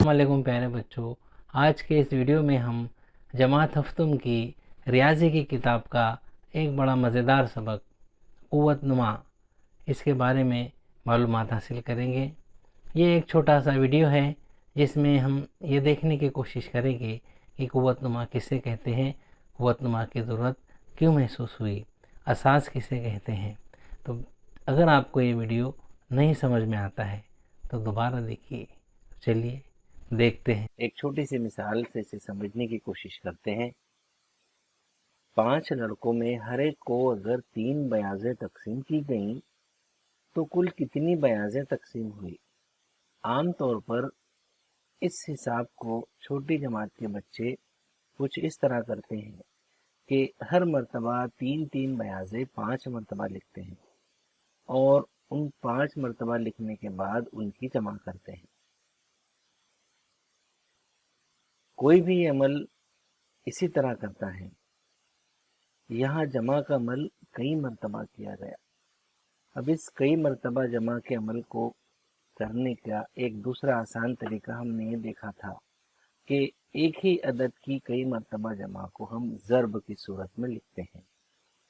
वालेकुम प्यारे बच्चों। आज के इस वीडियो में हम जमात हफ्तुम की रियाजी की किताब का एक बड़ा मज़ेदार सबक क़ुव्वत नुमा इसके बारे में मालूमात हासिल करेंगे। ये एक छोटा सा वीडियो है जिसमें हम ये देखने की कोशिश करेंगे कि क़ुव्वत नुमा किसे कहते हैं, क़ुव्वत नुमा की ज़रूरत क्यों महसूस हुई, असास किसे कहते हैं। तो अगर आपको ये वीडियो नहीं समझ में आता है तो दोबारा देखिए। चलिए देखते हैं। एक छोटी सी मिसाल से इसे समझने की कोशिश करते हैं। 5 लड़कों में हर एक को अगर 3 बयाज़ें तकसीम की गईं तो कुल कितनी बयाज़ें तकसीम हुई। आम तौर पर इस हिसाब को छोटी जमात के बच्चे कुछ इस तरह करते हैं कि हर मर्तबा 3-3 बयाज़ें 5 मर्तबा लिखते हैं और उन 5 मर्तबा लिखने के बाद उनकी जमा करते हैं। कोई भी अमल इसी तरह करता है। यहाँ जमा का अमल कई मर्तबा किया गया। अब इस कई मर्तबा जमा के अमल को करने का एक दूसरा आसान तरीका हमने ये देखा था कि एक ही अदद की कई मर्तबा जमा को हम ज़र्ब की सूरत में लिखते हैं।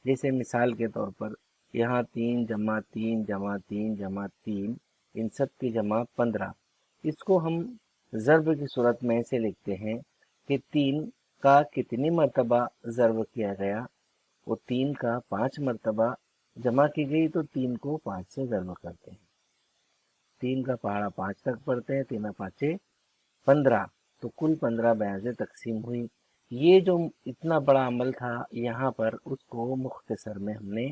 जैसे मिसाल के तौर पर यहाँ 3 जमा 3 जमा 3 जमा 3, इन सब की जमा 15। इसको हम ज़र्ब की सूरत में ऐसे लिखते हैं कि 3 का कितनी मर्तबा ज़र्ब किया गया, वो 3 का 5 मर्तबा जमा की गई तो 3 को 5 से ज़र्ब करते हैं। 3 का पहाड़ा 5 तक पढ़ते हैं, 3 5 15, तो कुल 15 बयाज़ें तकसीम हुई। ये जो इतना बड़ा अमल था यहाँ पर, उसको मुख्तसर में हमने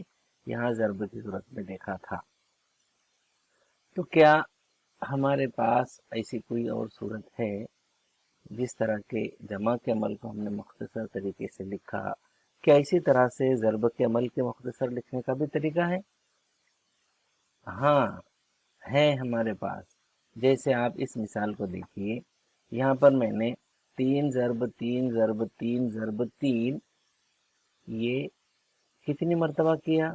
यहाँ ज़र्ब की सूरत में देखा था। तो क्या हमारे पास ऐसी कोई और सूरत है जिस तरह के जमा के अमल को हमने मुख्तसर तरीके से लिखा? क्या इसी तरह से ज़र्ब के अमल के मुख्तसर लिखने का भी तरीका है? हाँ, है हमारे पास। जैसे आप इस मिसाल को देखिए, यहाँ पर मैंने 3 ज़र्ब 3 ज़र्ब 3 ज़र्ब 3 ये कितनी मर्तबा किया?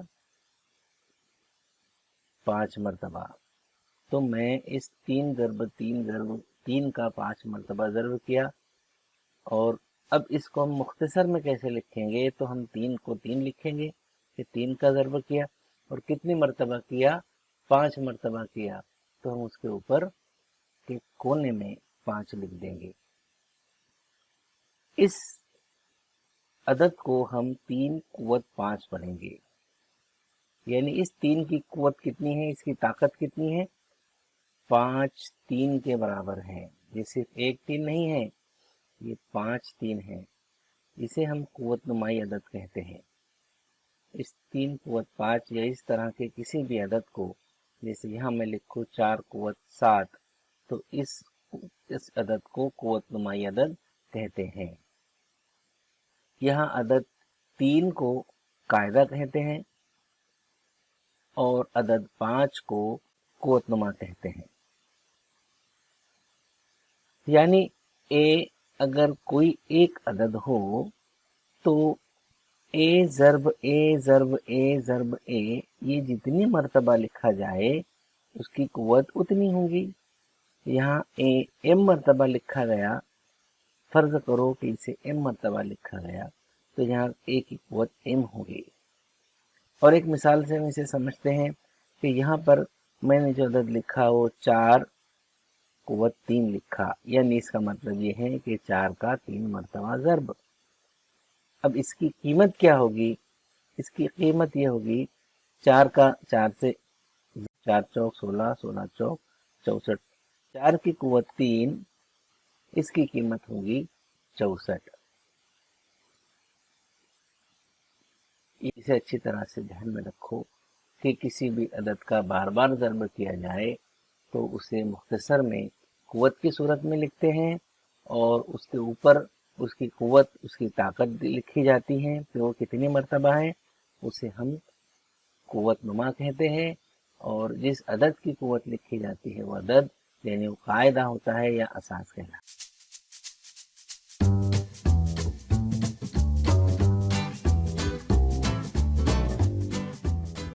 5 मर्तबा। तो मैं इस 3 ज़र्ब 3 ज़र्ब 3 का 5 मर्तबा ज़र्ब किया। और अब इसको हम मुख्तसर में कैसे लिखेंगे? तो हम 3 को 3 लिखेंगे कि 3 का ज़र्ब किया और कितनी मर्तबा किया? 5 मर्तबा किया। तो हम उसके ऊपर के कोने में 5 लिख देंगे। इस अदद को हम 3 क़ुव्वत 5 पढ़ेंगे। यानी इस 3 की क़ुव्वत कितनी है, इसकी ताकत कितनी है? 5 3 के बराबर है। ये सिर्फ एक 3 नहीं है, ये 5 3 है। इसे हम क़ुव्वत नुमाई अदद कहते हैं। इस 3 क़ुव्वत 5 या इस तरह के किसी भी अदद को, जैसे यहाँ मैं लिखूँ 4 क़ुव्वत 7, तो इस अदद को क़ुव्वत नुमाई अदद कहते हैं। यहाँ अदद 3 को कायदा कहते हैं और अदद 5 को क़ुव्वत नुमा कहते हैं। यानी ए अगर कोई एक अदद हो तो ए ज़र्ब ए ज़र्ब ए ज़र्ब ए, ये जितनी मर्तबा लिखा जाए उसकी क़ुव्वत उतनी होगी। यहाँ ए m मर्तबा लिखा गया, फ़र्ज़ करो कि इसे m मर्तबा लिखा गया, तो यहाँ a की क़ुव्वत m होगी। और एक मिसाल से हम इसे समझते हैं कि यहाँ पर मैंने जो अदद लिखा वो 4 क़ुव्वत 3 लिखा, यानी इसका मतलब ये है कि 4 का 3 मर्तबा ज़र्ब। अब इसकी कीमत क्या होगी? इसकी कीमत ये होगी 4 का 4 से 4 चौक 16, 16 चौक 64, 4 की क़ुव्वत 3, इसकी कीमत होगी 64। इसे अच्छी तरह से ध्यान में रखो कि किसी भी अदद का बार बार ज़र्ब किया जाए तो उसे मुख्तसर में क़ुव्वत की सूरत में लिखते हैं और उसके ऊपर उसकी क़ुव्वत, उसकी ताकत लिखी जाती है कि वो कितनी मर्तबा है, उसे हम क़ुव्वत नुमा कहते हैं। और जिस अदद की क़ुव्वत लिखी जाती है वो अदद यानी वो कायदा होता है या असास कहलाता है।